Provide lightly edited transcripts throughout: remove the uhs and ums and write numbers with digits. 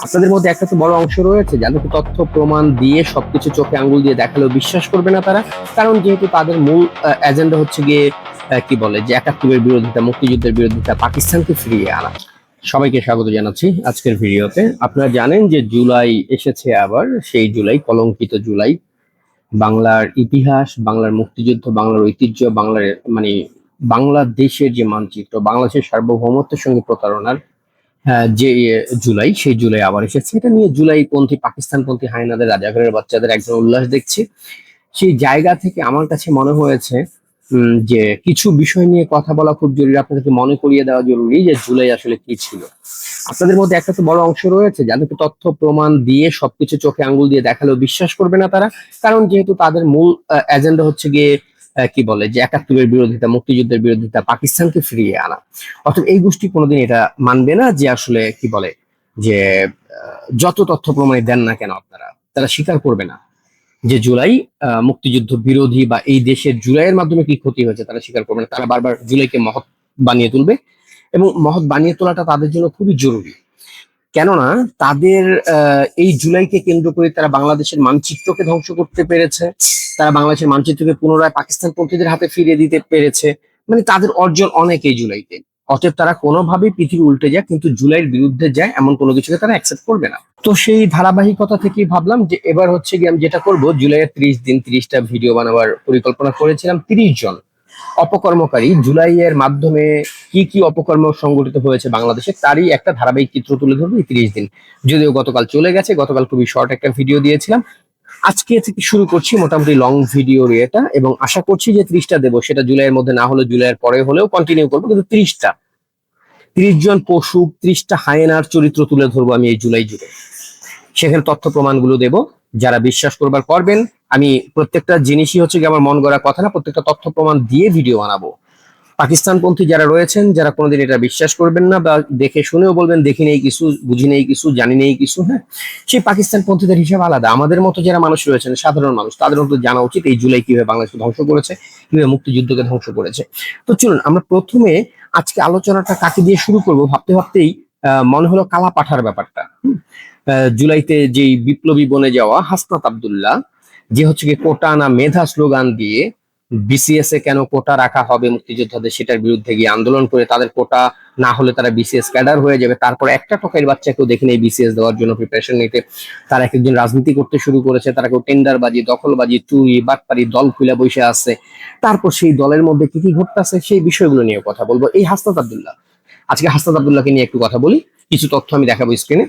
আপনাদের মধ্যে একটা তো বড় অংশ রয়েছে যাদেরকে তথ্য প্রমাণ দিয়ে সবকিছু চোখে আঙ্গুল দিয়ে দেখালেও বিশ্বাস করবে না তারা। কারণ যেহেতু তাদের মূল এজেন্ডা হচ্ছে গিয়ে কি বলে যে একাত্তরের বিরোধিতা, মুক্তিযুদ্ধের বিরোধিতা, পাকিস্তানকে ফিরিয়ে আনা। সবাইকে স্বাগত জানাচ্ছি আজকের ভিডিওতে। আপনারা জানেন যে জুলাই এসেছে, আবার সেই জুলাই, কলঙ্কিত জুলাই। বাংলার ইতিহাস, বাংলার মুক্তিযুদ্ধ, বাংলার ঐতিহ্য, বাংলার মানে বাংলাদেশের যে মানচিত্র, বাংলাদেশের সার্বভৌমত্বের সঙ্গে প্রতারণার যে জুলাই, সেই জুলাই আবার এসেছে। এটা নিয়ে জুলাই পন্থী, পাকিস্তানপন্থী হায়নাদের, রাজাকারের বাচ্চাদের একজন উল্লাস দেখছি। সেই জায়গা থেকে আমার কাছে মনে হয়েছে যে কিছু বিষয় নিয়ে কথা বলা খুব জরুরি, আপনাদেরকে মনে করিয়ে দেওয়া জরুরি যে জুলাই আসলে কি ছিল। আপনাদের মধ্যে একটা তো বড় অংশ রয়েছে যাদেরকে তথ্য প্রমাণ দিয়ে সবকিছু চোখে আঙ্গুল দিয়ে দেখালেও বিশ্বাস করবে না তারা। কারণ যেহেতু তাদের মূল এজেন্ডা হচ্ছে গিয়ে কি বলে যে একাত্তরের বিরোধিতা, মুক্তিযুদ্ধের বিরোধিতা, পাকিস্তানকে ফিরিয়ে আনা। অর্থাৎ এই গোষ্ঠী কোনোদিন এটা মানবে না যে আসলে কি বলে যে যত তথ্য প্রমাণই দেন না কেন আপনারা, তারা স্বীকার করবে না যে জুলাই মুক্তিযুদ্ধ বিরোধী, বা এই দেশের জুলাইয়ের মাধ্যমে কি ক্ষতি হয়েছে তারা স্বীকার করবে না। তারা বারবার জুলাইকে মহৎ বানিয়ে তুলবে, এবং মহৎ বানিয়ে তোলাটা তাদের জন্য খুবই জরুরি। কেননা তাদের এই জুলাইকে কেন্দ্র করে তারা বাংলাদেশের মানচিত্রকে ধ্বংস করতে পেরেছে, তারা বাংলাদেশের মানচিত্রকে পুনরায় পাকিস্তান পন্থীদের হাতে ফিরিয়ে দিতে পেরেছে। মানে তাদের অর্জন অনেক এই জুলাইতে। অতএব তারা কোনোভাবেই পৃথিবী উল্টে যায় কিন্তু জুলাইয়ের বিরুদ্ধে যায় এমন কোনো কিছুকে তারা অ্যাকসেপ্ট করবে না। তো সেই ধারাবাহিকতা থেকেই ভাবলাম যে এবার হচ্ছে গিয়ে আমি যেটা করবো, জুলাইয়ের 30 দিন 30টা ভিডিও বানাবার পরিকল্পনা করেছিলাম। 30 জন অপকর্মকারী জুলাইয়ের মাধ্যমে কি কি অপকর্ম সংগঠিত হয়েছে বাংলাদেশে তারই একটা ধারাবাহিক চিত্র তুলে ধরবো এই 30 দিন। যদিও গতকাল চলে গেছে, গতকাল খুবই শর্ট একটা ভিডিও দিয়েছিলাম। আজকে থেকে শুরু করছি মোটামুটি লং ভিডিও এটা, এবং আশা করছি যে 30টা দেবো, সেটা জুলাইয়ের মধ্যে না হলে জুলাইয়ের পরে হলেও কন্টিনিউ করবো, কিন্তু 30টা, 30 জন পশু, 30টা হায়েনার চরিত্র তুলে ধরবো আমি এই জুলাই জুড়ে। সেখানে তথ্য প্রমাণগুলো দেব, যারা বিশ্বাস করবার করবেন। আমি প্রত্যেকটা জিনিসই হচ্ছে কি আমার মন গড়া কথা না, প্রত্যেকটা তথ্য প্রমাণ দিয়ে ভিডিও বানাবো। পাকিস্তানপন্থী যারা রয়েছেন, যারা কোনোদিন এটা বিশ্বাস করবেন না, বা দেখে শুনেও বলবেন দেখি নেই কিছু, বুঝি নেই কিছু, জানি নেই কিছু, হ্যাঁ, সেই পাকিস্তানপন্থীদের হিসাব আলাদা। আমাদের মতো যারা মানুষ রয়েছেন, সাধারণ মানুষ, তাদের মতো জানা উচিত এই জুলাই কিভাবে বাংলাদেশকে ধ্বংস করেছে, কিভাবে মুক্তিযুদ্ধকে ধ্বংস করেছে। তো চলুন আমরা প্রথমে আজকে আলোচনাটা কাকে দিয়ে শুরু করব ভাবতে ভাবতেই মনে হলো কালা পাঠার ব্যাপারটা। জুলাইতে যেই বিপ্লবী বনে যাওয়া হাসনাত আব্দুল্লাহ, যে হচ্ছে কি কোটা না মেধা স্লোগান দিয়ে বিসিএস এ কেন কোটা রাখা হবে মুক্তিযোদ্ধাদের, সেটার বিরুদ্ধে গিয়ে আন্দোলন করে তাদের কোটা না হলে তারা বিসিএস ক্যাডার হয়ে যাবে, তারপর একটা টকের বাচ্চাকেও দেখে নেই বিসিএস দেওয়ার জন্য প্রিপারেশন নিতে। তারা এক একজন রাজনীতি করতে শুরু করেছে, তারা কেউ টেন্ডারবাজি, দখলবাজি, চুরি বাটপারি, দল খুলে বসে আছে। তারপর সেই দলের মধ্যে কি কি ঘটতেছে সেই বিষয়গুলো নিয়ে কথা বলবো। এই হাসনাত আব্দুল্লাহ, আজকে হাসনাত আব্দুল্লাহকে নিয়ে একটু কথা বলি, কিছু তথ্য আমি দেখাবো স্ক্রিনে।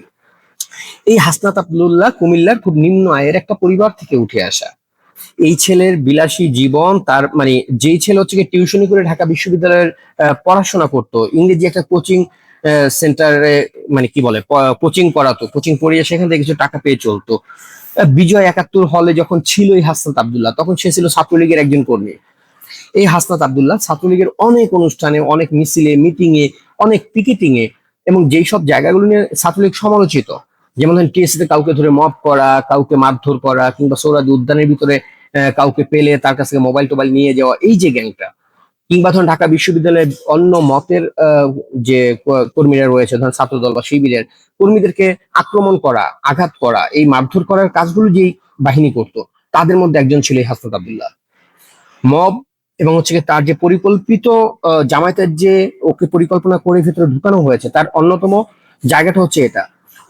এই হাসনাত আব্দুল্লাহ কুমিল্লার খুব নিম্ন আয়ের একটা পরিবার থেকে উঠে আসা। এই ছেলের বিলাসী জীবন, তার মানে যেই ছেলে হচ্ছে টিউশনি করে ঢাকা বিশ্ববিদ্যালয়ের পড়াশোনা করতো, ইংরেজি একটা কোচিং সেন্টারে, মানে কি বলে কোচিং করাতো, কোচিং পড়িয়ে সেখান থেকে কিছু টাকা পেয়ে চলতো। বিজয় 71 হলে যখন ছিল এই হাসনাত আব্দুল্লাহ, তখন সে ছিল ছাত্রলীগের একজন কর্মী। এই হাসনাত আব্দুল্লাহ ছাত্রলীগের অনেক অনুষ্ঠানে, অনেক মিছিলে, মিটিং এ, অনেক পিকেটিং এ, এবং যেই সব জায়গাগুলো নিয়ে ছাত্রলীগ সমালোচিত, যেমন ধরেন টিএসসিতে কাউকে ধরে মব করা, কাউকে মারধর করা, কিংবা সৌরাদি উদ্যানের ভিতরে কাউকে পেলে তার কাছ থেকে মোবাইল টোবাইল নিয়ে যাওয়া, এই যে গ্যাংটা, কিংবা ধরেন ঢাকা বিশ্ববিদ্যালয়ের অন্য মতের যে কর্মীরা রয়েছে, ধরেন ছাত্রদল বা শিবিরের কর্মীদেরকে আক্রমণ করা, আঘাত করা, এই মারধর করার কাজগুলো যেই বাহিনী করত, তাদের মধ্যে একজন ছিল এই হাসনাত আব্দুল্লাহ। মব এবং হচ্ছে তার যে পরিকল্পিত জামায়াতের যে ওকে পরিকল্পনা করে ভেতরে ঢুকানো হয়েছে, তার অন্যতম জায়গাটা হচ্ছে এটা।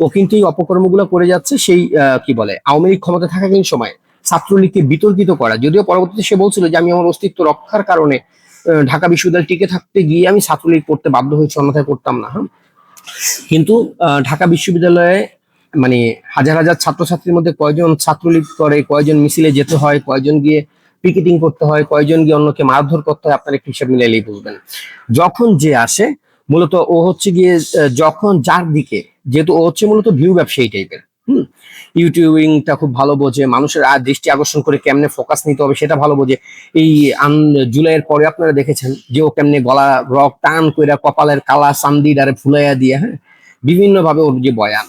ও কিন্তু এই অপকর্মগুলো করে যাচ্ছে সেই কি বলে আওয়ামী লীগ ক্ষমতা থাকাকালীন সময় ছাত্রলীগকে বিতর্কিত করা। যদিও পরবর্তীতে সে বলছিল যে আমি আমার অস্তিত্ব রক্ষার কারণে ঢাকা বিশ্ববিদ্যালয় টিকে থাকতে গিয়ে আমি ছাত্রলীগ করতে বাধ্য হয়েছি, অন্যথায় করতাম না। হ্যাঁ, কিন্তু ঢাকা বিশ্ববিদ্যালয়ে মানে হাজার হাজার ছাত্রছাত্রীর মধ্যে কয়জন ছাত্রলীগ করে, কয়জন মিছিলে যেতে হয়, কয়জন গিয়ে পিকেটিং করতে হয়, কয়জন গিয়ে অন্যকে মারধর করতে হয়, আপনার একটু হিসাব মিলাইলেই বুঝবেন। যখন যে আসে মূলত ও হচ্ছে গিয়ে যখন যার দিকে, যেহেতু ও হচ্ছে মূলত ভিউ ব্যবসায়ী টাইপের, ইউটিউবিংটা খুব ভালো বোঝে, মানুষের দৃষ্টি আকর্ষণ করে কেমনে ফোকাস নিতে হবে সেটা ভালো বোঝে। এই জুলাইয়ের পরে আপনারা দেখেছেন যে ও কেমনে গলা রক টান কইরা কপালের কালা চান্দি ডারে ফুলাইয়া দিয়ে, হ্যাঁ, বিভিন্ন ভাবে ওর যে বয়ান,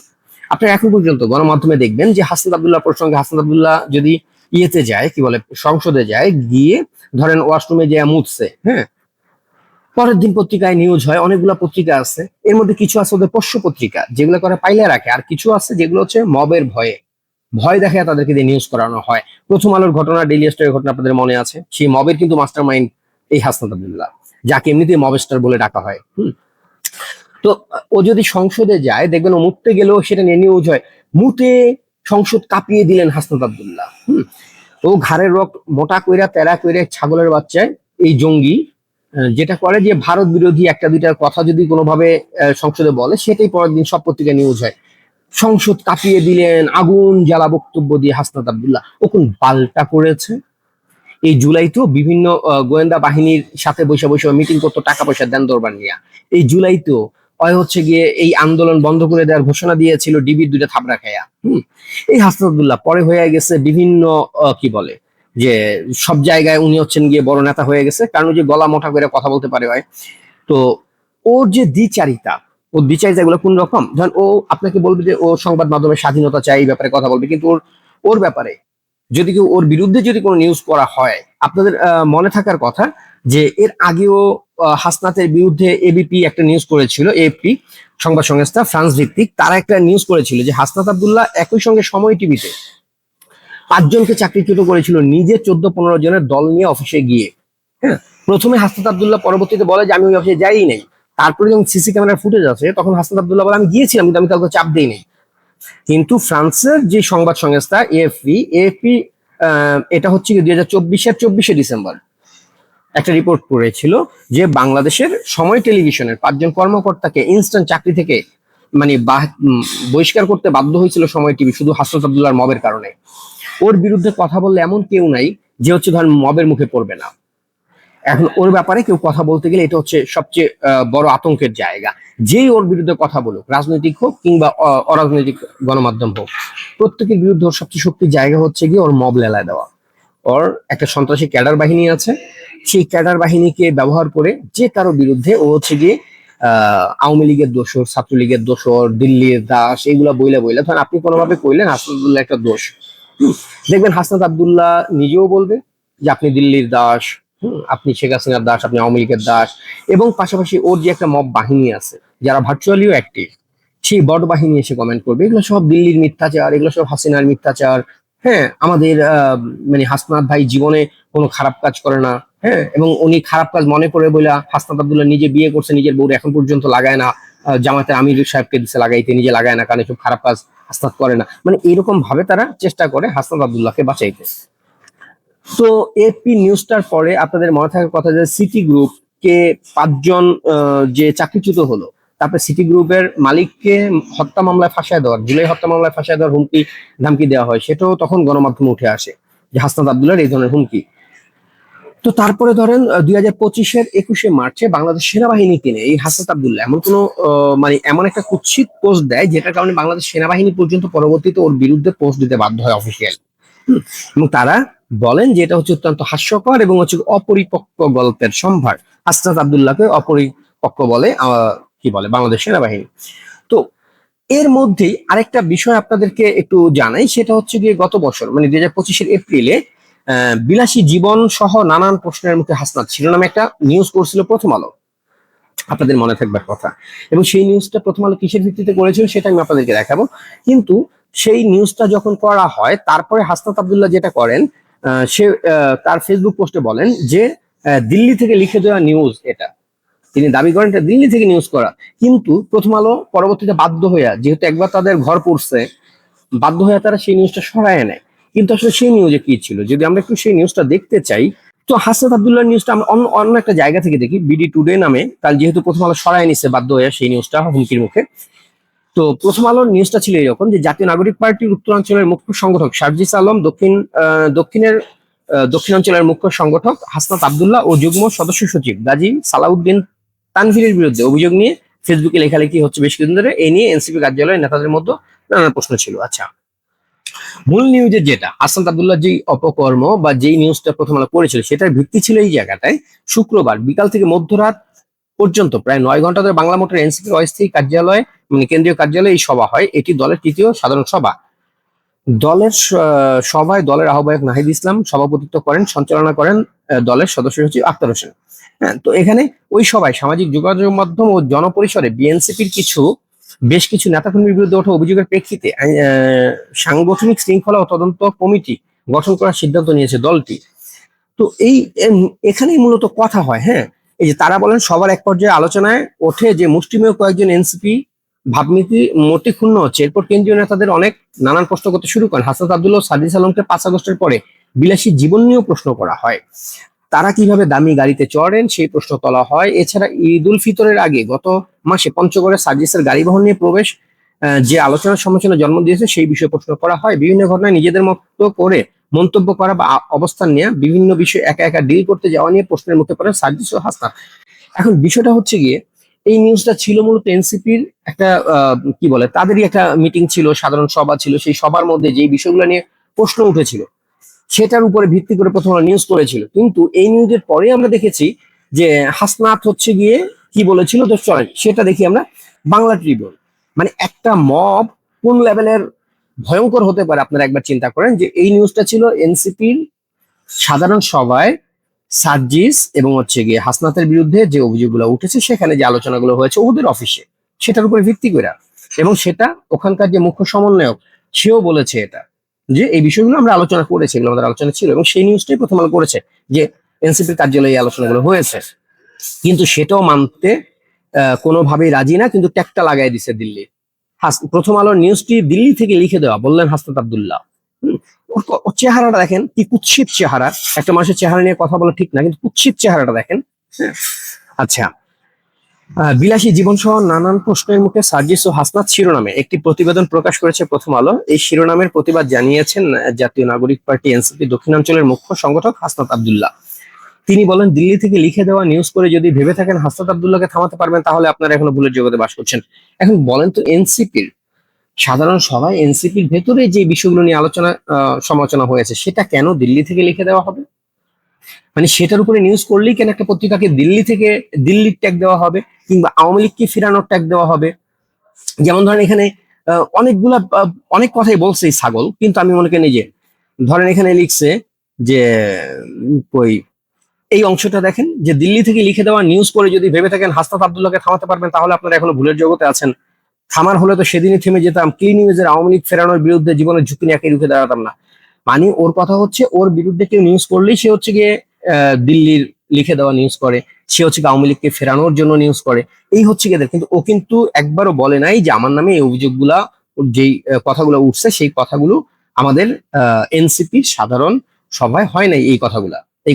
আপনারা এখন পর্যন্ত গণমাধ্যমে দেখবেন যে হাসনাত আব্দুল্লাহ প্রসঙ্গে হাসনাত আব্দুল্লাহ যদি ইয়েতে যায়, কি বলে সংসদে যায়, গিয়ে ধরেন ওয়াশরুমে যে মুছছে, হ্যাঁ, পরের দিন পত্রিকায় নিউজ হয়, অনেকগুলো পত্রিকা আছে, এর মধ্যে কিছু আছে ওদের পোষ্য পত্রিকা যেগুলো করে পাইলে রাখে, আর কিছু আছে যেগুলো হচ্ছে মবের ভয়ে ভয় দেখায় তাদেরকে দিয়ে নিউজ করানো হয়। প্রথম আলোর ঘটনা, ডেইলি স্টারের ঘটনা আপনাদের মনে আছে, সেই মবের কিন্তু মাস্টার মাইন্ড এই হাসনাত আব্দুল্লাহ, যাকে এমনিতেই মব স্টার বলে ডাকা হয়। তো ও যদি সংসদে যায় দেখবেন ও মুততে গেলেও সেটা নিয়ে নিউজ হয়, মুতে সংসদ কাঁপিয়ে দিলেন হাসনাত আব্দুল্লাহ। ও ঘাড়ের রক মোটা কইরা তেরা কইরা ছাগলের বাচ্চায় এই জঙ্গি যেটা করে যে ভারত বিরোধী একটা দুইটার কথা যদি কোনোভাবে সংসদে বলে, সেটাই পরের দিন সব পত্রিকায় নিউজ হয়। সংসদ কাঁপিয়ে দিলেন, আগুন জ্বালা বক্তব্য দিয়ে হাসনাত আব্দুল্লাহ। ও কোন পাল্টা করেছে? এই জুলাইতেও বিভিন্ন গোয়েন্দা বাহিনীর সাথে বসে বসে মিটিং করতো টাকা পয়সা দেন দরবার নিয়ে। এই জুলাইতেও ওই হচ্ছে গিয়ে এই আন্দোলন বন্ধ করে দেওয়ার ঘোষণা দিয়েছিল ডিবির দুইটা থাবড়া খায়া। এই হাসনাত আব্দুল্লাহ পরে হয়ে গেছে বিভিন্ন কি বলে যে সব জায়গায় উনি হচ্ছেন গিয়ে বড় নেতা হয়ে গেছে, কারণ ওই যে গলা মোটা করে কথা বলতে পারে হয়। তো ওর যে দ্বিচারিতা, ওর দ্বিচারিতা গুলো কোন রকম, ধরেন ও আপনাকে বলবে যে ও সংবাদ মাধ্যমের স্বাধীনতা চাই, এই ব্যাপারে কথা বলবে, কিন্তু ওর ওর ব্যাপারে যদি কেউ ওর বিরুদ্ধে যদি কোনো নিউজ করা হয়, আপনাদের মনে থাকার কথা যে এর আগেও হাসনাতের বিরুদ্ধে এবিপি একটা নিউজ করেছিল, এএফপি সংবাদ সংস্থা ফ্রান্স ভিত্তিক, তারা একটা নিউজ করেছিল যে হাসনাত আব্দুল্লাহ একই সঙ্গে সময় টিভিতে 5 জনকে চাকরিচ্যুত করেছিল, নিজে 14-15 জনের দল নিয়ে অফিসে গিয়ে। হ্যাঁ, প্রথমে হাসনাত আব্দুল্লাহ পরবর্তীতে বলে যে আমি ওই অফিসে যাই নাই, তারপরে যখন সিসি ক্যামেরার ফুটেজ আছে তখন হাসনাত আব্দুল্লাহ বলে আমি গিয়েছিলাম কিন্তু আমি কাউকে চাপ দিই নাই। কিন্তু ফ্রান্সের যে সংবাদ সংস্থা এএফপি এটা হচ্ছে 2024-এর 24শে ডিসেম্বর একটা রিপোর্ট করেছিল যে বাংলাদেশের সময় টেলিভিশনের 5 জন কর্মকর্তাকে ইনস্ট্যান্ট চাকরি থেকে মানে বহিষ্কার করতে বাধ্য হয়েছিল সময় টিভি, শুধু হাসনাত আব্দুল্লাহর মবের কারণে। ওর বিরুদ্ধে কথা বললে এমন কেউ নাই যে হচ্ছে ধরেন মবের মুখে পড়বে না। এখন ওর ব্যাপারে কেউ কথা বলতে গেলে এটা হচ্ছে সবচেয়ে বড় আতঙ্কের জায়গা। যেই ওর বিরুদ্ধে কথা বলুক, রাজনৈতিক হোক কিংবা অরাজনৈতিক গণমাধ্যম হোক, প্রত্যেকের বিরুদ্ধে ওর সবচেয়ে শক্তির জায়গা হচ্ছে গিয়ে ওর মব লেলায় দেওয়া। ওর একটা সন্ত্রাসী ক্যাডার বাহিনী আছে, সেই ক্যাডার বাহিনীকে ব্যবহার করে যে কারো বিরুদ্ধে ও হচ্ছে গিয়ে আওয়ামী লীগের দোষর, ছাত্রলীগের দোষর, দিল্লির দাস, এইগুলা বইলা বইলা ধরেন আপনি কোনোভাবে কইলেন হাসনাতুল্লাহ একটা দোষ, দেখবেন হাসনাত আব্দুল্লাহ নিজেও বলবে যে আপনি দিল্লির দাস, আপনি শেখ হাসিনার দাস, আপনি আওয়ামী লীগের দাস। এবং পাশাপাশি ওর যে একটা মব বাহিনী আছে যারা ভার্চুয়ালিও অ্যাক্টিভ, সেই বড় বাহিনী এসে কমেন্ট করবে এগুলো সব দিল্লির মিথ্যাচার, এগুলো সব হাসিনার মিথ্যাচার। হ্যাঁ, আমাদের মানে হাসনাত ভাই জীবনে কোনো খারাপ কাজ করে না। হ্যাঁ, এবং উনি খারাপ কাজ মনে করে বলে হাসনাত আব্দুল্লাহ নিজে বিয়ে করছে, নিজের বউ এখন পর্যন্ত লাগায় না, জামাতে আমির সাহেবকে দিচ্ছে লাগাইতে, নিজে লাগায় না, কারণ এসব খারাপ কাজ হাসনাত করে না। মানে এইরকম ভাবে তারা চেষ্টা করে হাসনাত আব্দুল্লাহকে বাঁচাইতে। তো এপি নিউজটার পরে আপনাদের মনে থাকার কথা যে সিটি গ্রুপ কে 5 জন যে চাকরিচ্যুত হলো, তারপরে সিটি গ্রুপের মালিককে হত্যা মামলায় ফাঁসায় দেওয়ার, জুলাই হত্যা মামলায় ফাঁসায় দেওয়ার হুমকি ধামকি দেওয়া হয়, সেটাও তখন গণমাধ্যমে উঠে আসে যে হাসনাত আব্দুল্লাহর এই ধরনের হুমকি। তো তারপরে ধরেন 2025-এর 21শে মার্চে বাংলাদেশ সেনাবাহিনী কিনে এই হাসনাত আব্দুল্লাহ এমন কোনো মানে এমন একটা কুৎসিত পোস্ট দেয় যেটার কারণে বাংলাদেশ সেনাবাহিনী পর্যন্ত পরবর্তীতে ওর বিরুদ্ধে পোস্ট দিতে বাধ্য হয় অফিসিয়াল। এবং তারা বলেন যে এটা হচ্ছে অত্যন্ত হাস্যকর এবং হচ্ছে অপরিপক্ক গল্পের সম্ভার। হাসনাত আব্দুল্লাহকে অপরিপক্ক বলে কি বলে বাংলাদেশ সেনাবাহিনী। তো এর মধ্যেই আরেকটা বিষয় আপনাদেরকে একটু জানাই, সেটা হচ্ছে গিয়ে গত বছর মানে 2025-এর এপ্রিলে বিলাসী জীবন সহ নানান প্রশ্নের মুখে হাসনাত শিরোনামে একটা নিউজ করছিল প্রথম আলো, আপনাদের মনে থাকবার কথা। এবং সেই নিউজটা প্রথম আলো কিসের ভিত্তিতে করেছিল সেটা আমি আপনাদেরকে দেখাবো। কিন্তু সেই নিউজটা যখন করা হয় তারপরে হাসনাত আব্দুল্লাহ যেটা করেন, সে তার ফেসবুক পোস্টে বলেন যে দিল্লি থেকে লিখে দেওয়া নিউজ এটা, তিনি দাবি করেন এটা দিল্লি থেকে নিউজ করা। কিন্তু প্রথম আলো পরবর্তীতে বাধ্য হইয়া, যেহেতু একবার তাদের ঘর পড়ছে, বাধ্য হয়ে তারা সেই নিউজটা সরায় নেয়। কিন্তু আসলে সেই নিউজে কি ছিল যদি আমরা একটু সেই নিউজটা দেখতে চাই, তো হাসনাত আব্দুল্লাহ নিউজটা আমরা অন্য একটা জায়গা থেকে দেখি, বিডি টুডে নামে, কাল যেহেতু প্রথম আলো সরায় নিছে বাধ্য হয়ে সেই নিউজটা হুমকির মুখে। তো প্রথম আলোর নিউজটা ছিল এরকম যে জাতীয় নাগরিক পার্টির উত্তরাঞ্চলের মুখ্য সংগঠক সার্জিস আলম, দক্ষিণাঞ্চলের মুখ্য সংগঠক হাসনাত আব্দুল্লাহ ও যুগ্ম সদস্য সচিব গাজী সালাউদ্দিন তানভীরের বিরুদ্ধে অভিযোগ নিয়ে ফেসবুকে লেখালেখি হচ্ছে বেশ কিছুদিন ধরে। এই নিয়ে এনসিপি কার্যালয়ের নেতাদের মধ্যে নানা প্রশ্ন ছিল। আচ্ছা, মূল নিউজে যেটা হাসনাত আব্দুল্লাহ যেই অপকর্ম বা যেই নিউজটা প্রথম আলো করেছিল সেটার ভিত্তি ছিল এই জায়গাটায়। শুক্রবার বিকাল থেকে মধ্যরাত পর্যন্ত প্রায় 9 ঘন্টা ধরে বাংলা মোটর এনসিপির অস্থায়ী কার্যালয় মানে কেন্দ্রীয় কার্যালয়ে এই সভা হয়। এটি দলের তৃতীয় সাধারণ সভা। দলের সভায় দলের আহ্বায়ক নাহিদ ইসলাম সভাপতিত্ব করেন, সঞ্চালনা করেন দলের সদস্য সচিব আক্তার হোসেন। হ্যাঁ, তো এখানে ওই সবাই সামাজিক যোগাযোগ মাধ্যম ও জনপরিসরে বিএনসিপির বেশ কিছু নেতাকর্মীর বিরুদ্ধে ওঠা অভিযোগের প্রেক্ষিতে সাংগঠনিক শৃঙ্খলা ও তদন্ত কমিটি গঠন করার সিদ্ধান্ত নিয়েছে দলটি। তো এখানেই মূলত কথা হয়। হ্যাঁ, এই যে তারা বলেন সবার এক পর্যায়ে আলোচনায় ওঠে যে মুষ্টিমেয় কয়েকজন এনসিপি ভাবনীতি মোটে ক্ষুণ্ণ হচ্ছে। এরপর কেন্দ্রীয় নেতাদের অনেক নানান প্রশ্ন করতে শুরু করেন। হাসনাত আব্দুল্লাহ ও সাদিস আলমকে 5 আগস্টের পরে বিলাসী জীবন নিয়েও প্রশ্ন করা হয়। তারা কিভাবে দামি গাড়িতে চড়েন সেই প্রশ্ন তোলা হয়। এছাড়া ঈদ উল ফিতরের আগে গত মাসে পঞ্চগড়ে সার্জিসের গাড়ি বহন নিয়ে প্রবেশ যে আলোচনার সমালোচনা জন্ম দিয়েছে সেই বিষয়ে প্রশ্ন করা হয়। বিভিন্ন ঘটনায় নিজেদের মতো করে মন্তব্য করা বা অবস্থান নিয়ে বিভিন্ন বিষয় একা একা ডিল করতে যাওয়া নিয়ে প্রশ্নের মুখে পড়ে সার্জিস ও হাসনাত। এখন বিষয়টা হচ্ছে গিয়ে এই নিউজটা ছিল মূলত এনসিপির একটা কি বলে তাদেরই একটা মিটিং ছিল, সাধারণ সভা ছিল। সেই সভার মধ্যে যে বিষয়গুলো নিয়ে প্রশ্ন উঠেছিল সেটার উপরে ভিত্তি করে প্রথমে নিউজ করেছিল। কিন্তু এই নিউজের পরে আমরা দেখেছি যে হাসনাত হচ্ছে গিয়ে কি বলেছিল, তো চলেন সেটা দেখি আমরা। বাংলা ট্রিবিউন, মানে একটা মব কোন লেভেলের ভয়ঙ্কর হতে পারে আপনারা একবার চিন্তা করেন। যে এই নিউজটা ছিল এনসিপির সাধারণ সভায় সার্জিস এবং হচ্ছে গিয়ে হাসনাতের বিরুদ্ধে যে অভিযোগগুলো উঠেছে, সেখানে যে আলোচনাগুলো হয়েছে ওদের অফিসে, সেটার উপর ভিত্তি করে। এবং সেটা ওখানকার যে মুখ্য সমন্বয়ক সেও বলেছে এটা, যে এই বিষয়গুলো আমরা আলোচনা করেছি, এগুলো আমাদের আলোচনা ছিল। এবং সেই নিউজটাই প্রথম আলো করেছে যে এনসিপির কার্যালয়ে এই আলোচনাগুলো হয়েছে। কিন্তু সেটাও মানতে কোনোভাবেই রাজি না, কিন্তু ট্যাগটা লাগাই দিছে দিল্লি। প্রথম আলোর নিউজটি দিল্লি থেকে লিখে দেওয়া বললেন হাসনাত আব্দুল্লাহ। ওর চেহারাটা দেখেন, কি কুৎসিত চেহারা। একটা মানুষের চেহারা নিয়ে কথা বলা ঠিক না, কিন্তু কুৎসিত চেহারাটা দেখেন। আচ্ছা, বিলাসী জীবন সহ নানান প্রশ্নের মুখে সার্জিস ও হাসনাত শিরোনামে একটি প্রতিবেদন প্রকাশ করেছে প্রথম আলো। এই শিরোনামের প্রতিবাদ জানিয়েছেন জাতীয় নাগরিক পার্টি এনসিপি দক্ষিণাঞ্চলের মুখ্য সংগঠক হাসনাত আব্দুল্লাহ। তিনি বলেন, দিল্লি থেকে লিখে দেওয়া নিউজ করে যদি ভেবে থাকেন হাসনাত আব্দুল্লাহকে থামাতে পারবেন, তাহলে আপনারা এখনো ভুলের জগতে বাস করছেন। এখন বলেন তো, এনসিপির সাধারণ সভায় এনসিপির ভেতরে যে বিষয়গুলো নিয়ে আলোচনা সমালোচনা হয়েছে সেটা কেন দিল্লি থেকে লিখে দেওয়া হবে? মানে সেটার উপরে নিউজ করলেই কেন একটা পত্রিকাকে দিল্লির ট্যাগ দেওয়া হবে, কিংবা আওয়ামী লীগকে ফেরানোর ট্যাগ দেওয়া হবে? যেমন ধরেন এখানে অনেকগুলা অনেক কথাই বলছে এই ছাগল, কিন্তু আমি মনে করি যে ধরেন এখানে লিখছে যে কই এই অংশটা দেখেন, যে দিল্লি থেকে লিখে দেওয়া নিউজ করে যদি ভেবে থাকেন হাসনাত আব্দুল্লাহকে থামাতে পারবেন, তাহলে আপনারা এখনো ভুলের জগতে আছেন। থামার হলে তো সেদিনই থেমে যেতাম, কি নিউজের আওয়ামী লীগ ফেরানোর বিরুদ্ধে জীবনের ঝুঁকি নিয়ে একে রুখে দাঁড়াতাম না। মানে ওর কথা হচ্ছে, ওর বিরুদ্ধে কেউ নিউজ করলেই সে হচ্ছে গিয়ে দিল্লির লিখে দেওয়া নিউজ করে, সে হচ্ছে আওয়ামী লীগকে ফেরানোর জন্য নিউজ করে। এই হচ্ছে গিয়ে, কিন্তু ও কিন্তু একবারও বলে নাই যে আমার নামে এই অভিযোগগুলা, যেই কথাগুলো উঠছে সেই কথাগুলো আমাদের এনসিপির সাধারণ সভায় হয় নাই। এই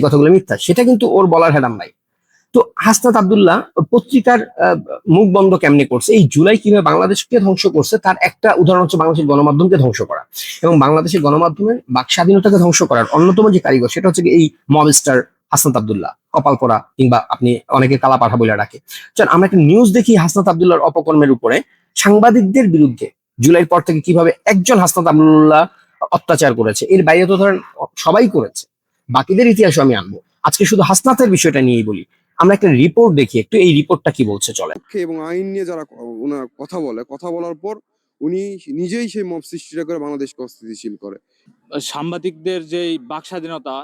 কথাগুলো মিথ্যা, সেটা কিন্তু ওর বলার হেডাম নাই। তো হাসনাত আব্দুল্লাহ পত্রিকার মুখ বন্ধ কেমনে করছে, এই জুলাই কিভাবে বাংলাদেশকে ধ্বংস করছে তার একটা উদাহরণ হচ্ছে বাংলাদেশের গণমাধ্যমকে ধ্বংস করা। এবং বাংলাদেশের গণমাধ্যমের বাক স্বাধীনতাকে ধ্বংস করার অন্যতম যে কারিগর, সেটা হচ্ছে এই মবস্টার হাসনাত আব্দুল্লাহ, কপাল পরা, কিংবা আপনি অনেকে কালা পাঠা বলে ডাকে। চল আমরা একটা নিউজ দেখি হাসনাত আব্দুল্লাহর অপকর্মের উপরে। সাংবাদিকদের বিরুদ্ধে জুলাইয়ের পর থেকে কিভাবে একজন হাসনাত আব্দুল্লাহ অত্যাচার করেছে, এর বাইরে তো ধরেন সবাই করেছে। বাকিদের ইতিহাস আমি আনবো, আজকে শুধু হাসনাতের বিষয়টা নিয়েই বলি। আমরা একটা রিপোর্ট দেখি একটু, এই রিপোর্টটা কি বলছে চলে। এবং আইন নিয়ে যারা ওনার কথা বলে, কথা বলার পর উনি নিজেই সেই মব সৃষ্টিটা করে বাংলাদেশকে অস্থিতিশীল করে। সাংবাদিকদের যে বাক স্বাধীনতা,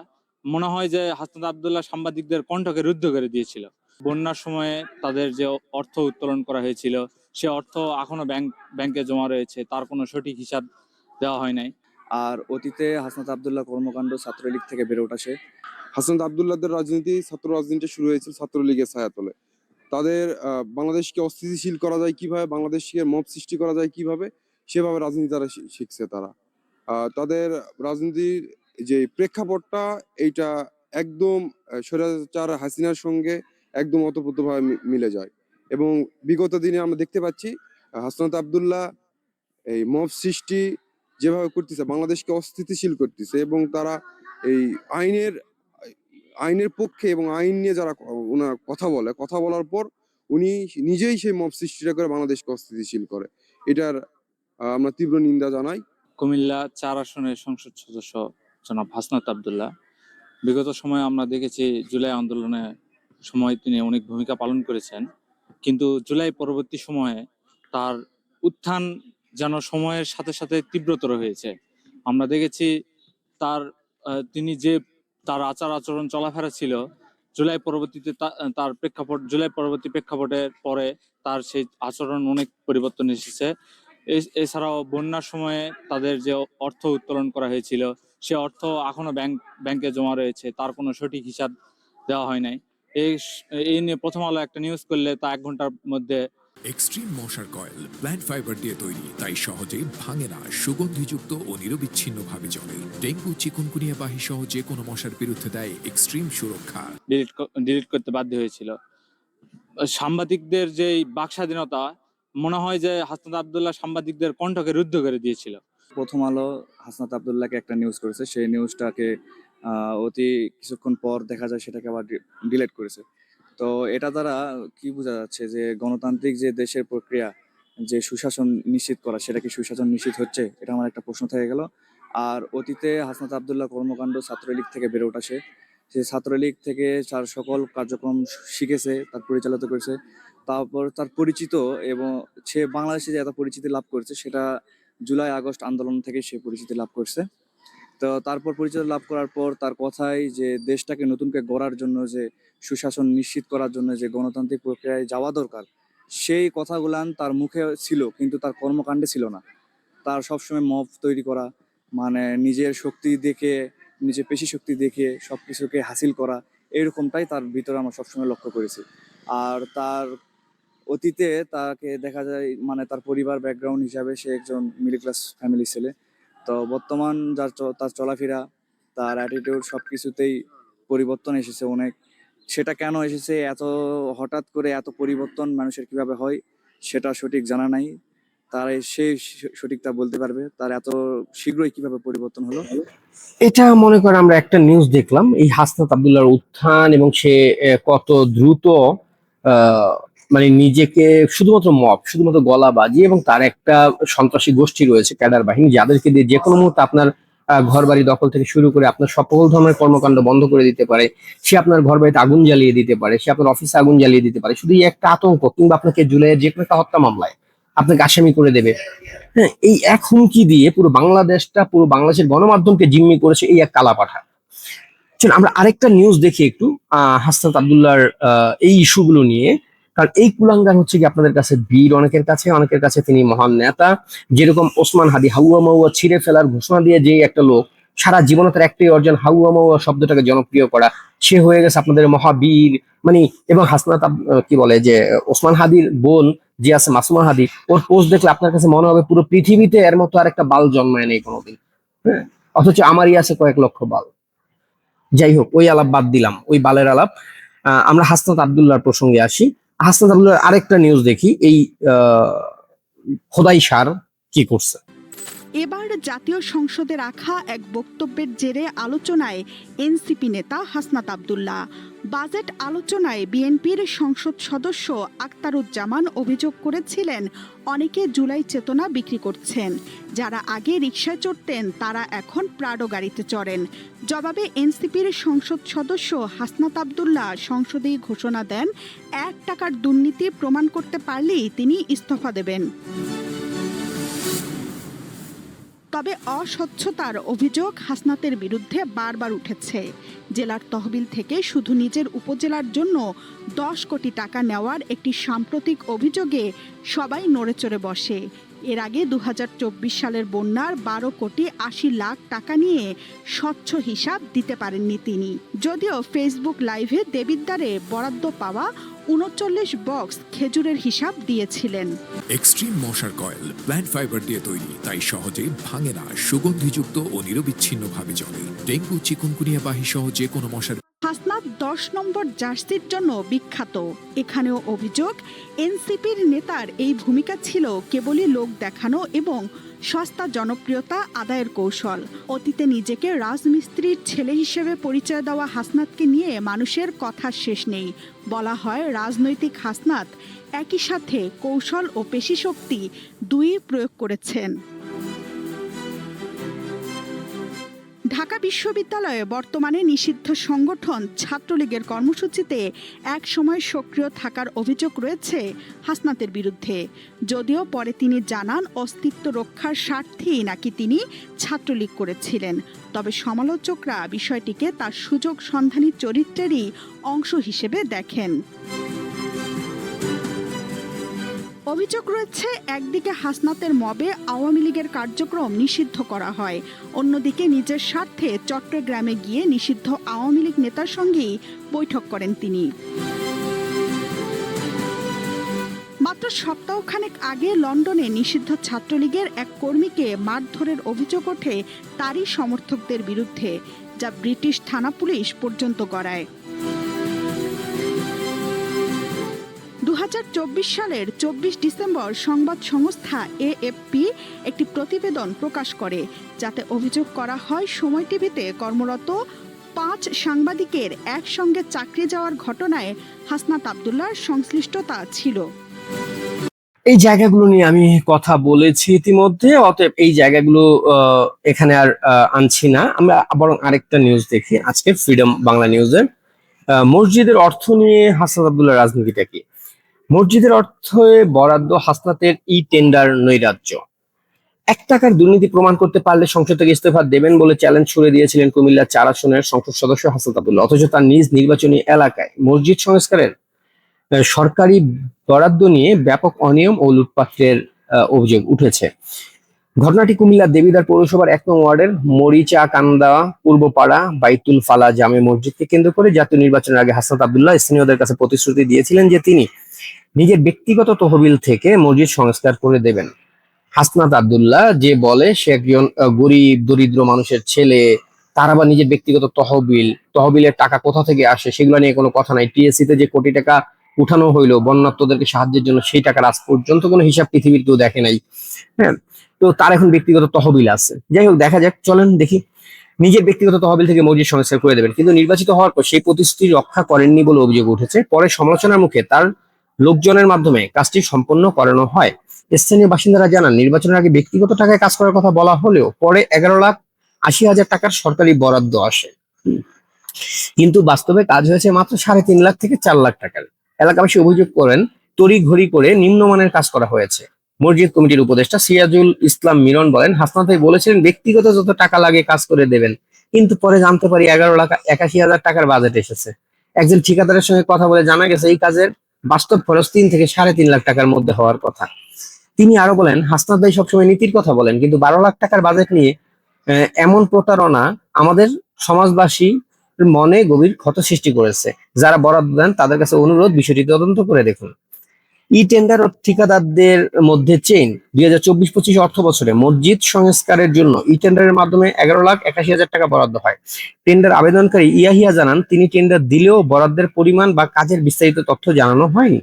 মনে হয় যে হাসনাত আব্দুল্লাহ সাংবাদিকদের কণ্ঠকে রুদ্ধ করে দিয়েছিল। বন্যার সময়ে তাদের যে অর্থ উত্তোলন করা হয়েছিল, সে অর্থ এখনো ব্যাংকে জমা রয়েছে, তার কোনো সঠিক হিসাব দেওয়া হয় নাই। আর অতীতে হাসনাত আব্দুল্লাহ কর্মকাণ্ড ছাত্রলীগ থেকে বেড়ে ওঠা। হাসনাত আব্দুল্লাহদের রাজনীতি, ছাত্র রাজনীতি শুরু হয়েছিল ছাত্রলীগের ছায়াতলে। তাদের বাংলাদেশকে অস্থিতিশীল করা যায় কিভাবে, বাংলাদেশকে মব সৃষ্টি করা যায় কিভাবে, সেভাবে রাজনীতি তারা শিখছে। তারা তাদের রাজনীতির যে প্রেক্ষাপটটা, এইটা একদম স্বৈরাচার হাসিনার সঙ্গে একদম ওতপ্রোতভাবে মিলে যায়। এবং বিগত দিনে আমরা দেখতে পাচ্ছি হাসনাত আব্দুল্লাহ এই মব সৃষ্টি যেভাবে করতেছে, বাংলাদেশকে অস্থিতিশীল করতেছে। এবং তারা এই আইনের আইনের পক্ষে এবং আইন নিয়ে যারা ওনার কথা বলে, কথা বলার পর উনি নিজেই সেই মব সৃষ্টিটা করে বাংলাদেশকে অস্থিতিশীল করে। এটার আমরা তীব্র নিন্দা জানাই। কুমিল্লা 4 আসনের সংসদ সদস্য জনাব হাসনাত আব্দুল্লাহ, বিগত সময়ে আমরা দেখেছি জুলাই আন্দোলনে সময় তিনি অনেক ভূমিকা পালন করেছেন, কিন্তু জুলাই পরবর্তী সময়ে তার উত্থান যেন সময়ের সাথে সাথে তীব্রতর হয়েছে। আমরা দেখেছি তার তিনি যে তার আচার আচরণ চলাফেরা ছিল, জুলাই পরবর্তী প্রেক্ষাপটের পরে তার সেই আচরণ অনেক পরিবর্তন এসেছে। এছাড়াও বন্যার সময়ে তাদের যে অর্থ উত্তোলন করা হয়েছিল, সে অর্থ এখনো ব্যাংকে জমা রয়েছে, তার কোনো সঠিক হিসাব দেওয়া হয় নাই। এই নিয়ে প্রথম আলো একটা নিউজ করলে তা 1 ঘন্টার মধ্যে এক্সট্রিম মশার কয়েল প্ল্যান্ট ফাইবার দিয়ে তৈরি, তাই সহজে ভাঙে না, সুগন্ধিযুক্ত ও নিরবিচ্ছিন্নভাবে চলে। ডেঙ্গু, চিকুনগুনিয়া বাহি সহ যে কোনো মশার বিরুদ্ধে দেয় এক্সট্রিম সুরক্ষা। ডিলিট করতে বাধ্য হয়েছিল। সাংবাদিকদের যে বাক স্বাধীনতা, মনে হয় যে হাসনাত আব্দুল্লাহ সাংবাদিকদের কণ্ঠকে রুদ্ধ করে দিয়েছিল। প্রথম আলো হাসনাত আব্দুল্লাহকে একটা নিউজ করেছে, সেই নিউজটাকে অতি কিছুক্ষণ পর দেখা যায় সেটাকে আবার ডিলিট করেছে। তো এটা দ্বারা কি বোঝা যাচ্ছে যে গণতান্ত্রিক যে দেশের প্রক্রিয়া, যে সুশাসন নিশ্চিত করা, সেটা কি সুশাসন নিশ্চিত হচ্ছে, এটা আমার একটা প্রশ্ন থেকে গেল। আর অতীতে হাসনাত আব্দুল্লাহ কর্মকাণ্ড ছাত্রলীগ থেকে বেড়ে ওঠা, সে ছাত্রলীগ থেকে তার সকল কার্যক্রম শিখেছে, তার পরিচালিত করেছে। তারপর তার পরিচিত এবং সে বাংলাদেশে যে এত পরিচিতি লাভ করেছে সেটা জুলাই আগস্ট আন্দোলন থেকে সে পরিচিতি লাভ করছে। তো তারপর পরিচয় লাভ করার পর তার কথায় যে দেশটাকে নতুন করে গড়ার জন্য, যে সুশাসন নিশ্চিত করার জন্য যে গণতান্ত্রিক প্রক্রিয়ায় যাওয়া দরকার, সেই কথাগুলান তার মুখে ছিল কিন্তু তার কর্মকাণ্ডে ছিল না। তার সবসময় মব তৈরি করা, মানে নিজের শক্তি দেখে, নিজের পেশি শক্তি দেখে সবকিছুকে হাসিল করা, এরকমটাই তার ভিতরে আমরা সবসময় লক্ষ্য করেছি। আর তার অতীতে তাকে দেখা যায়, মানে তার পরিবার ব্যাকগ্রাউন্ড হিসাবে সে একজন মিডল ক্লাস ফ্যামিলির ছেলে। তো বর্তমান তার চলাফেরা, তার অ্যাটিটিউড, সব কিছুতেই পরিবর্তন এসেছে অনেক। সেটা কেন এসেছে, এত হঠাৎ করে এত পরিবর্তন মানুষের কিভাবে হয় সেটা সঠিক জানা নাই। তার সে সঠিকটা বলতে পারবে তার এত শীঘ্রই কিভাবে পরিবর্তন হলো। এটা মনে করেন আমরা একটা নিউজ দেখলাম, এই হাসনাত আব্দুল্লাহর উত্থান এবং সে কত দ্রুত আহ, মানে নিজেকে শুধুমাত্র গলা বাজিয়ে, এবং তার একটা সন্ত্রাসী গোষ্ঠী রয়েছে, ক্যাডার বাহিনী, যাদেরকে দিয়ে যে কোনো মুহূর্তে আপনার ঘর বাড়ি দখল থেকে শুরু করে আপনার সকল ধরনের কর্মকাণ্ড বন্ধ করে দিতে পারে। সে আপনার ঘর বাড়িতে আগুন জ্বালিয়ে দিতে পারে, সে আপনার অফিসে আগুন জ্বালিয়ে দিতে পারে, শুধু এই একটা আতঙ্ক, কিংবা আপনাকে জুলাইয়ের যে কোনো একটা হত্যা মামলায় আপনাকে আসামি করে দেবে। হ্যাঁ, এই এক হুমকি দিয়ে পুরো বাংলাদেশের গণমাধ্যমকে জিম্মি করেছে এই এক কালাপাঠা। চলুন আমরা আরেকটা নিউজ দেখি একটু হাসনাত আব্দুল্লাহর এই ইস্যুগুলো নিয়ে। কারণ এই কুলাঙ্গার হচ্ছে কি আপনাদের কাছে বীর, অনেকের কাছে তিনি মহান নেতা। যেরকম ওসমান হাদি হাউয়া মাউয়া ছিঁড়ে ফেলার ঘোষণা দিয়ে যে একটা লোক, সারা জীবনে তার একটাই অর্জন হাউয়া মাউয়া শব্দটাকে জনপ্রিয় করা, সে হয়ে গেছে আপনাদের মহাবীর। মানে এবং কি বলে যে ওসমান হাদির বোন যে আছে মাসুমা হাদি, ওর পোস্ট দেখলে আপনার কাছে মনে হবে পুরো পৃথিবীতে এর মতো আর একটা বাল জন্মায় নেই কোনোদিন। হ্যাঁ, অথচ আমারই আছে কয়েক লক্ষ বাল। যাই হোক, ওই আলাপ বাদ দিলাম, ওই বালের আলাপ। আমরা হাসনাত আব্দুল্লাহর প্রসঙ্গে আসি। হাসনাত আব্দুল্লাহর আরেকটা নিউজ দেখি, এই খোদাই সার কি করছে। এবার জাতীয় সংসদে রাখা এক বক্তব্যের জেরে আলোচনায় এনসিপি নেতা হাসনাত আব্দুল্লাহ। বাজেট আলোচনায় বিএনপির সংসদ সদস্য আক্তারুজ্জামান অভিযোগ করেছিলেন অনেকে জুলাই চেতনা বিক্রি করছেন। যারা আগে রিকশায় চড়তেন তারা এখন প্রাডো গাড়িতে চড়েন। জবাবে এনসিপির সংসদ সদস্য হাসনাত আব্দুল্লাহ সংসদেই ঘোষণা দেন, 1 টাকার দুর্নীতি প্রমাণ করতে পারলেই তিনি ইস্তফা দেবেন। তবে অস্বচ্ছতার অভিযোগ হাসনাতের বিরুদ্ধে বারবার উঠেছে। জেলার তহবিল থেকে শুধু নিজের উপজেলার জন্য 10 কোটি টাকা নেওয়ার একটি সাম্প্রতিক অভিযোগে সবাই নড়েচড়ে বসে। এর আগে 2024 সালের বন্যার 12 কোটি 80 লাখ টাকা নিয়ে স্বচ্ছ হিসাব দিতে পারেননি তিনি। যদিও ফেসবুক লাইভে দেবিদ্বারে বরাদ্দ পাওয়া 39 বক্স খেজুরের হিসাব দিয়েছিলেন। এক্সট্রিম মশার কয়েল প্ল্যান্ট ফাইবার দিয়ে তৈরি, তাই সহজে ভাঙে না, সুগন্ধিযুক্ত ও নিরবিচ্ছিন্নভাবে চলে। ডেঙ্গু, চিকুনগুনিয়া বাহি সহ যে কোনো মশার। হাসনাত 10 নম্বর জার্সির জন্য বিখ্যাত। এখানেও অভিযোগ, এনসিপির নেতার এই ভূমিকা ছিল কেবলই লোক দেখানো এবং সস্তা জনপ্রিয়তা আদায়ের কৌশল। অতীতে নিজেকে রাজমিস্ত্রির ছেলে হিসেবে পরিচয় দেওয়া হাসনাতকে নিয়ে মানুষের কথা শেষ নেই। বলা হয় রাজনৈতিক হাসনাত একই সাথে কৌশল ও পেশিশক্তি দুই প্রয়োগ করেছেন। ঢাকা বিশ্ববিদ্যালয়ে বর্তমানে নিষিদ্ধ সংগঠন ছাত্রলীগের কর্মসূচিতে এক সময় সক্রিয় থাকার অভিযোগ রয়েছে হাসনাতের বিরুদ্ধে। যদিও পরে তিনি জানান অস্তিত্ব রক্ষার স্বার্থেই নাকি তিনি ছাত্রলীগ করেছিলেন। তবে সমালোচকরা বিষয়টিকে তার সুযোগ সন্ধানী চরিত্রেরই অংশ হিসেবে দেখেন। অভিযোগ রয়েছে, একদিকে হাসনাতের মবে আওয়ামী লীগের কার্যক্রম নিষিদ্ধ করা হয়, অন্যদিকে নিজের স্বার্থে চট্টগ্রামে গিয়ে নিষিদ্ধ আওয়ামী লীগ নেতার সঙ্গেই বৈঠক করেন তিনি। মাত্র সপ্তাহখানেক আগে লন্ডনে নিষিদ্ধ ছাত্রলীগের এক কর্মীকে মারধরের অভিযোগ ওঠে তারই সমর্থকদের বিরুদ্ধে, যা ব্রিটিশ থানা পুলিশ পর্যন্ত গড়ায়। 2024 সালের 24 ডিসেম্বর সংবাদ সংস্থা AFP একটি প্রতিবেদন প্রকাশ করে, যাতে অভিযোগ করা হয় সময় টিভিতে কর্মরত 5 সাংবাদিকের একসঙ্গে চাকরি যাওয়ার ঘটনায় হাসনাত আব্দুল্লাহর সংশ্লিষ্টতা ছিল। এই জায়গাগুলো নিয়ে আমি কথা বলেছি ইতিমধ্যে, অতএব এই জায়গাগুলো এখানে আর আনছি না। আমরা বরং আরেকটা নিউজ দেখি আজকে ফ্রিডম বাংলা নিউজের। মসজিদের অর্থ নিয়ে হাসনাত আব্দুল্লাহর রাজনীতিটা কি? মসজিদের অর্থে বরাদ্দ হাসনাতের টেন্ডার নৈরাজ্য। 1 টাকার দুর্নীতি প্রমাণ করতে পারলে সংসদ থেকে ইস্তফা দেবেন বলে চ্যালেঞ্জ ছুড়ে দিয়েছিলেন কুমিল্লা 4 আসনের সংসদ সদস্য হাসনাত আব্দুল্লাহ। অথচ তার নিজ নির্বাচনী এলাকায় মসজিদ সংস্কারের সরকারি বরাদ্দ নিয়ে ব্যাপক অনিয়ম ও লুটপাটের অভিযোগ উঠেছে। ঘটনাটি কুমিল্লা দেবিদ্বার পৌরসভার 1 নং ওয়ার্ডের মরিচা কান্দা পূর্বপাড়া বাইতুল ফালা জামে মসজিদকে কেন্দ্র করে জাতীয় নির্বাচনের আগে হাসনাত আব্দুল্লাহ স্থানীয়দের কাছে প্রতিশ্রুতি দিয়েছিলেন যে তিনি নিজের ব্যক্তিগত তহবিল থেকে মসজিদ সংস্কার করে দেবেন। হাসনাত আব্দুল্লাহ যে বলে সে একজন গরিব দরিদ্র মানুষের ছেলে, তার আবার নিজের ব্যক্তিগত তহবিলের টাকা কোথা থেকে আসে সেগুলো নিয়ে কোনো কথা নাই। টিএসসি তে যে কোটি টাকা উঠানো হইলো বন্যার্তদেরকে সাহায্যের জন্য, সেই টাকার আজ পর্যন্ত কোনো হিসাব পৃথিবীর কেউ দেখে নাই। হ্যাঁ, তো তার এখন ব্যক্তিগত তহবিল আছে। যাই হোক, দেখা যাক, চলেন দেখি। নিজের ব্যক্তিগত তহবিল থেকে মসজিদ সংস্কার করে দেবেন, কিন্তু নির্বাচিত হওয়ার পর সেই প্রতিশ্রুতি রক্ষা করেননি বলে অভিযোগ উঠেছে। পরে সমালোচনার মুখে তার লোকজনের মাধ্যমে কাজটি সম্পন্ন করানো হয়। স্থানীয় বাসিন্দারা জানান, নির্বাচনের আগে ব্যক্তিগত টাকায় কাজ করার কথা বলা হলেও পরে 11,80,000 টাকার সরকারি বরাদ্দ আসে, কিন্তু বাস্তবে কাজ হয়েছে মাত্র 3.5 লাখ থেকে 4 লাখ টাকার। এলাকাবাসী অভিযোগ করেন, তড়িঘড়ি করে নিম্নমানের কাজ করা হয়েছে। মসজিদ কমিটির উপদেষ্টা সিরাজুল ইসলাম মিরন বলেন, হাসনাত ভাই বলেছিলেন ব্যক্তিগত যত টাকা লাগে কাজ করে দেবেন, কিন্তু পরে জানতে পারি 11,81,000 টাকার বাজেট এসেছে। একজন ঠিকাদারের সঙ্গে কথা বলে জানা গেছে এই কাজের বাস্তব খরচ 3 থেকে 3.5 লাখ টাকার মধ্যে হওয়ার কথা। তিনি আরো বলেন, হাসনাত ভাই সবসময় নীতির কথা বলেন, কিন্তু 12 লাখ টাকার বাজেট নিয়ে এমন প্রতারণা আমাদের সমাজবাসী মনে গভীর ক্ষত সৃষ্টি করেছে। যারা বরাদ্দ দেন তাদের কাছে অনুরোধ, বিষয়টি তদন্ত করে দেখুন। টেন্ডার ও ঠিকাদারদের মধ্যে চেইন। 2024-25 অর্থ বছরে মসজিদ সংস্কারের জন্য টেন্ডারের মাধ্যমে 11,81,000 টাকা বরাদ্দ হয়। টেন্ডার আবেদনকারী ইয়াহিয়া জানান, তিনি টেন্ডার দিলেও বরাদ্দের পরিমাণ বা কাজের বিস্তারিত তথ্য জানানো হয়নি।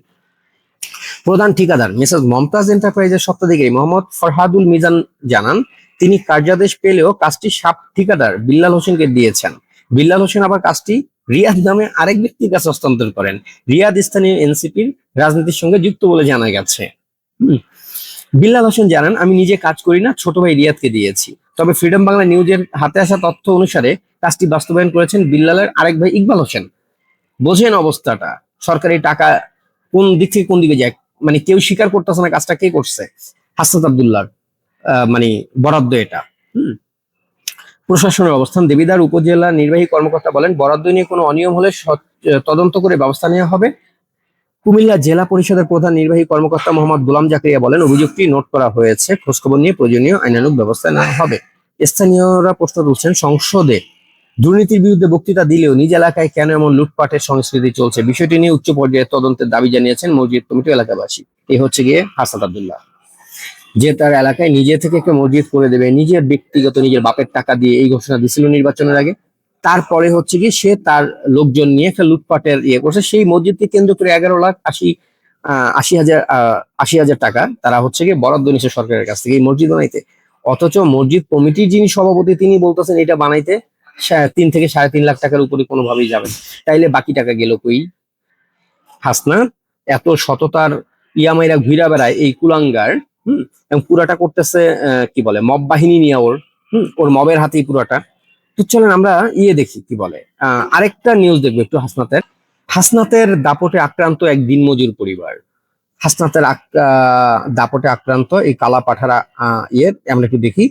প্রধান ঠিকাদার মেসাজ মমতাজ এন্টারপ্রাইজের স্বত্বাধিকারী মোহাম্মদ ফরহাদুল মিজান জানান, তিনি কার্যাদেশ পেলেও কাজটি সাব ঠিকাদার বিল্লাল হোসেনকে দিয়েছেন। বিল্লাল হোসেন আবার কাজটি রিয়াদ নামে আরেক ব্যক্তির কাছে হস্তান্তর করেন। রিয়াদ স্থানীয় এনসিপির রাজনীতির সঙ্গে যুক্ত বলে জানা গেছে। বিল্লাল হোসেন জানান, আমি নিজে কাজ করি না, ছোট ভাই রিয়াদকে দিয়েছি। তবে ফ্রিডম বাংলা নিউজের হাতে আসা তথ্য অনুসারে কাজটি বাস্তবায়ন করেছেন বিল্লালের আরেক ভাই ইকবাল হোসেন। বোঝেন অবস্থাটা, সরকারি টাকা কোন দিক থেকে কোন দিকে যায়, মানে কেউ স্বীকার করতেছে না কাজটা কে করছে। হাসনাত আব্দুল্লাহর মানে বরাদ্দ এটা। প্রশাসনের অবস্থান। দেবিদ্বার উপজেলা নির্বাহী কর্মকর্তা বলেন, বরাদ্দ নিয়ে কোনো অনিয়ম হলে তদন্ত করে ব্যবস্থা নেওয়া হবে। কুমিল্লা জেলা পরিষদের প্রধান নির্বাহী কর্মকর্তা মোহাম্মদ গোলাম জাকারিয়া বলেন, অভিযোগটি নোট করা হয়েছে, খোঁজখবর নিয়ে প্রয়োজনীয় আইনানুগ ব্যবস্থা নেওয়া হবে। স্থানীয়রা প্রশ্ন তুলছেন, সংসদে দুর্নীতির বিরুদ্ধে বক্তৃতা দিলেও নিজ এলাকায় কেন এমন লুটপাটের সংস্কৃতি চলছে, বিষয়টি নিয়ে উচ্চ পর্যায়ে তদন্তের দাবি জানিয়েছেন মসজিদ কমিটি এলাকাবাসী। এই হচ্ছে গিয়ে হাসনাত আব্দুল্লাহ, যে তার এলাকায় নিজে থেকে একটা মসজিদ করে দেবে, নিজের ব্যক্তিগত নিজের বাপের টাকা দিয়ে এই ঘোষণা দিছিল নির্বাচনের আগে। তারপরে হচ্ছে কি সে তার লোকজন নিয়ে একটা লুটপাটের করছে। সেই মসজিদকে কেন্দ্র করে 11,80,000 টাকা তারা হচ্ছে কি বরাদ্দ নিচ্ছে সরকারের কাছ থেকে এই মসজিদ বানাইতে। অথচ মসজিদ কমিটির যিনি সভাপতি তিনি বলতেছেন এটা বানাইতে 3 থেকে 3.5 লাখ টাকার উপরে কোনোভাবেই যাবেন। তাইলে বাকি টাকা গেল কই? হাসনাত এত সততার ইয়ামাইরা ঘুরা বেড়ায় এই কুলাঙ্গার, এবং পুরাটা করতেছে কি বলে মব বাহিনী নিয়ে ওর মবের হাতেই পুরাটা। তো চলেন আমরা দেখি কি বলে। আরেকটা নিউজ দেখবো একটু হাসনাতের দাপটে আক্রান্ত এক দিনমজুর পরিবার। দাপটে আক্রান্ত এই কালা পাঠারা আমরা একটু দেখি।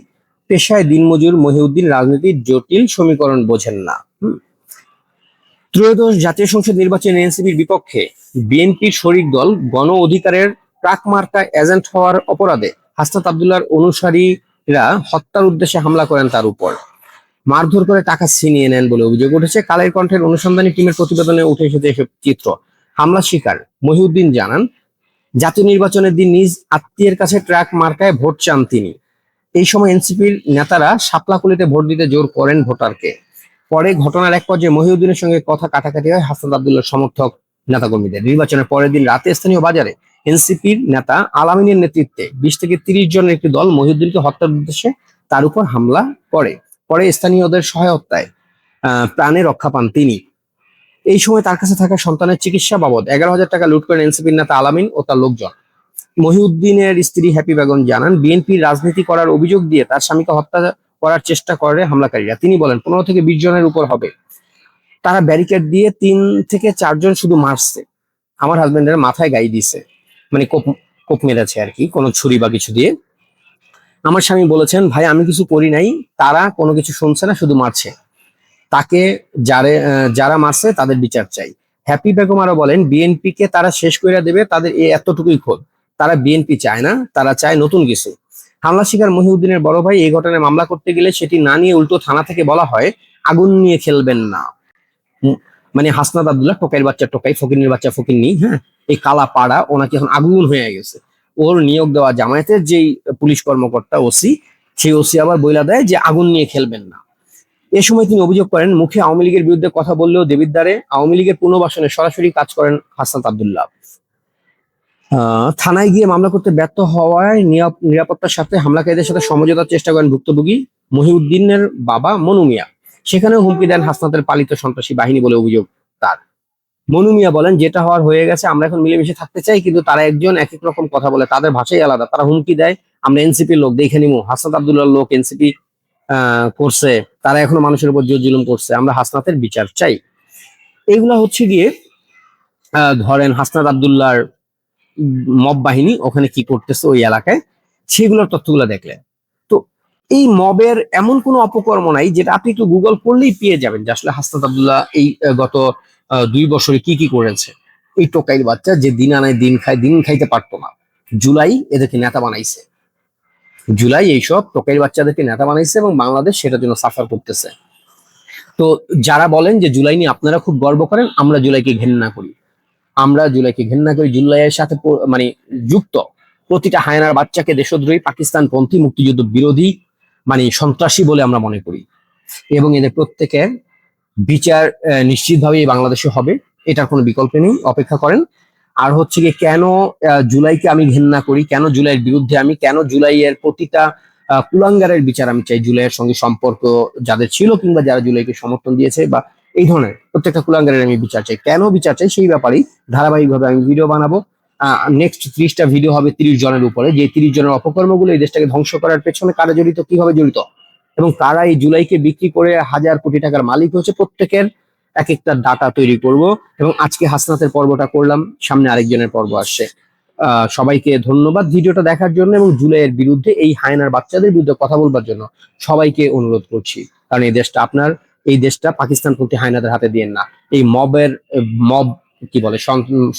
পেশায় দিনমজুর মহিউদ্দিন রাজনীতির জটিল সমীকরণ বোঝেন না। ত্রয়োদশ জাতীয় সংসদ নির্বাচনে এনসিপির বিপক্ষে বিএনপির শরিক দল গণ অধিকারের ট্রাক মার্কা এজেন্ট হওয়ার অপরাধে হাসনাত আব্দুল্লাহর অনুসারীরা হত্যার উদ্দেশ্যে হামলা করেন তার উপর, মারধর করে টাকা ছিনিয়ে নেন বলে অভিযোগ উঠেছে। কালের কণ্ঠের অনুসন্ধানী টিমের প্রতিবেদনে উঠে এসেছে এসব চিত্র। হামলা শিকার মহিউদ্দিন জানান, জাতীয় নির্বাচনের দিন নিজ আত্মীয়ের কাছে ট্রাক মার্কায় ভোট চান তিনি। এই সময় এনসিপির নেতারা শাপলাকুলিতে ভোট দিতে জোর করেন ভোটারকে। পরে ঘটনার এক পর্যায়ে মহিউদ্দিনের সঙ্গে কথা কাটাকাটি হয় হাসনাত আব্দুল্লাহর সমর্থক নেতাকর্মীদের। নির্বাচনের পরের দিন রাতে স্থানীয় বাজারে এনসিপির নেতা আলামিনের নেতৃত্বে 20 থেকে 30 জনের একটি দল মহিউদ্দিনকে হত্যার উদ্দেশ্যে তার উপর হামলা করে। পরে স্থানীয়দের সহায়তায় প্রাণে রক্ষা পান তিনি। এই সময় তার কাছে থাকা সন্তানের চিকিৎসা বাবদ 11,000 টাকা লুট করেন এনসিপির নেতা আলামিন ও তার লোকজন। মহিউদ্দিনের স্ত্রী হ্যাপি বেগম জানান, বিএনপির রাজনীতি করার অভিযোগ দিয়ে তার স্বামীকে হত্যা করার চেষ্টা করে হামলাকারীরা। তিনি বলেন 15 থেকে 20 জনের উপর হবে। তারা ব্যারিকেড দিয়ে 3 থেকে 4 জন শুধু মারছে, আমার হাজবেন্ডের মাথায় গাই দিছে, মানে কোপ মেরেছে আর কি, কোনো ছুরি বা কিছু দিয়ে। আমার স্বামী বলেছেন, ভাই আমি কিছু করি নাই, তারা কোনো কিছু শুনছে না, শুধু মারছে। তাকে যারা মারছে তাদের বিচার চাই। হ্যাপি বেগম আরো বলেন, বিএনপি কে তারা শেষ করে দেবে, তাদের এতটুকুই খোদ। তারা বিএনপি চায় না, তারা চায় নতুন কিছু। হামলা শিকার মহিউদ্দিনের বড় ভাই এই ঘটনায় মামলা করতে গেলে সেটি না নিয়ে উল্টো থানা থেকে বলা হয় আগুন নিয়ে খেলবেন না। মানে হাসনাত আব্দুল্লাহ টোকাইয়ের বাচ্চা টোকাই, ফকিরের বাচ্চা ফকিরনি, হ্যাঁ, এই কালা পাড়া ওনাকে এখন আগুন হয়ে গেছে। ওর নিয়োগ দেওয়া জামায়াতের যেই পুলিশ কর্মকর্তা ওসি, সেই ওসি আবার বইলা দেয় যে আগুন নিয়ে খেলবেন না। এ সময় তিনি অভিযোগ করেন, মুখে আওয়ামী লীগের বিরুদ্ধে কথা বললেও দেবিদ্বারে আওয়ামী লীগের পুনর্বাসনে সরাসরি কাজ করেন হাসনাত আব্দুল্লাহ। থানায় গিয়ে মামলা করতে ব্যর্থ হওয়ায় নিরাপত্তার সাথে হামলাকারীদের সাথে সমঝোতার চেষ্টা করেন ভুক্তভোগী মহিউদ্দিনের বাবা মনু মিয়া। সেখানেও হুমকি দেন হাসনাতের পালিত সন্ত্রাসী বাহিনী বলে অভিযোগ তার। মনু মিয়া বলেন, যেটা হওয়ার হয়ে গেছে, আমরা এখন মিলেমিশে থাকতে চাই, কিন্তু তারা একজন এক এক রকম কথা বলে, তাদের ভাষাই আলাদা। তারা হুমকি দেয় আমরা এনসিপির লোক, দেখে নিমু হাসনাত আব্দুল্লাহর লোক এনসিপি করছে, তারা এখনো মানুষের উপর জোর জুলুম করছে, আমরা হাসনাতের বিচার চাই। এইগুলা হচ্ছে গিয়ে ধরেন হাসনাত আব্দুল্লাহর মব বাহিনী ওখানে কি করতেছে ওই এলাকায়, সেগুলোর তথ্যগুলো দেখলে তো এই মবের এমন কোনো অপকর্ম নাই যেটা আপনি একটু গুগল করলেই পেয়ে যাবেন যে আসলে হাসনাত আব্দুল্লাহ এই গত 2 বছরে কি কি করেছে। এই টোকাইয়ের বাচ্চা যে দিন আনায় দিন খায়, দিন খাইতে পারতো না, জুলাই এদেরকে নেতা বানাইছে। জুলাই এইসব টোকাইয়ের বাচ্চাদেরকে নেতা বানাইছে এবং বাংলাদেশ সেটার জন্য সাফার করতেছে। তো যারা বলেন যে জুলাই নিয়ে আপনারা খুব গর্ব করেন, আমরা জুলাইকে ঘেন্না করি, আমরা জুলাইকে ঘেন্না করি। জুলাইয়ের সাথে মানে যুক্ত প্রতিটা হায়নার বাচ্চাকে দেশদ্রোহী, পাকিস্তানপন্থী, মুক্তিযুদ্ধ বিরোধী, মানে সন্ত্রাসী বলে আমরা মনে করি। এবং এদের প্রত্যেকের বিচার নিশ্চিতভাবে বাংলাদেশে হবে, এটার কোনো বিকল্প নেই, অপেক্ষা করেন। আর হচ্ছে গিয়ে কেন জুলাইকে আমি ঘেন্না করি, কেন জুলাইয়ের বিরুদ্ধে আমি, কেন জুলাইয়ের প্রতিটা কুলাঙ্গারের বিচার আমি চাই, জুলাইয়ের সঙ্গে সম্পর্ক যাদের ছিল কিংবা যারা জুলাইকে সমর্থন দিয়েছে বা এই ধরনের প্রত্যেকটা কুলাঙ্গারের আমি বিচার চাই। কেন বিচার চাই সেই ব্যাপারেই ধারাবাহিকভাবে আমি ভিডিও বানাবো। নেক্সট 30টা ভিডিও হবে 30 জনের উপরে, যে 30 জনের অপকর্মগুলো এই দেশটাকে ধ্বংস করার পেছনে কারা জড়িত, কিভাবে জড়িত, এবং কারা এই জুলাইকে বিক্রি করে হাজার কোটি টাকার মালিক হচ্ছে, প্রত্যেকের এক একটা ডাটা তৈরি করব। এবং আজকে হাসনাতের পর্বটা করলাম, সামনে আরেকজনের পর্ব আসছে। সবাইকে ধন্যবাদ ভিডিওটা দেখার জন্য, এবং জুলাইয়ের বিরুদ্ধে এই হায়নার বাচ্চাদের বিরুদ্ধে কথা বলবার জন্য সবাইকে অনুরোধ করছি। কারণ এই দেশটা আপনার, এই দেশটা পাকিস্তানপন্থী হায়নাদের হাতে দিয়েন না। এই মব কি বলে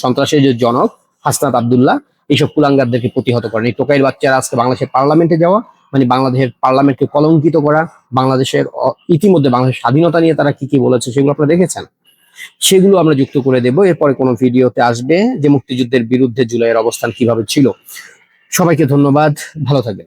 সন্ত্রাসের যে জনক হাসনাত আব্দুল্লাহ, এইসব কুলাঙ্গারদেরকে প্রতিহত করেন। এই টোকাইয়ের বাচ্চারা আজকে বাংলাদেশের পার্লামেন্টে যাওয়া মানে বাংলাদেশের পার্লামেন্টকে কলঙ্কিত করা, বাংলাদেশের ইতিমধ্যে বাংলাদেশের স্বাধীনতা নিয়ে তারা কি কি বলেছে সেগুলো আপনারা দেখেছেন, সেগুলো আমরা যুক্ত করে দেব। এরপরে কোনো ভিডিওতে আসবে যে মুক্তিযুদ্ধের বিরুদ্ধে জুলাইয়ের অবস্থান কিভাবে ছিল। সবাইকে ধন্যবাদ, ভালো থাকবেন।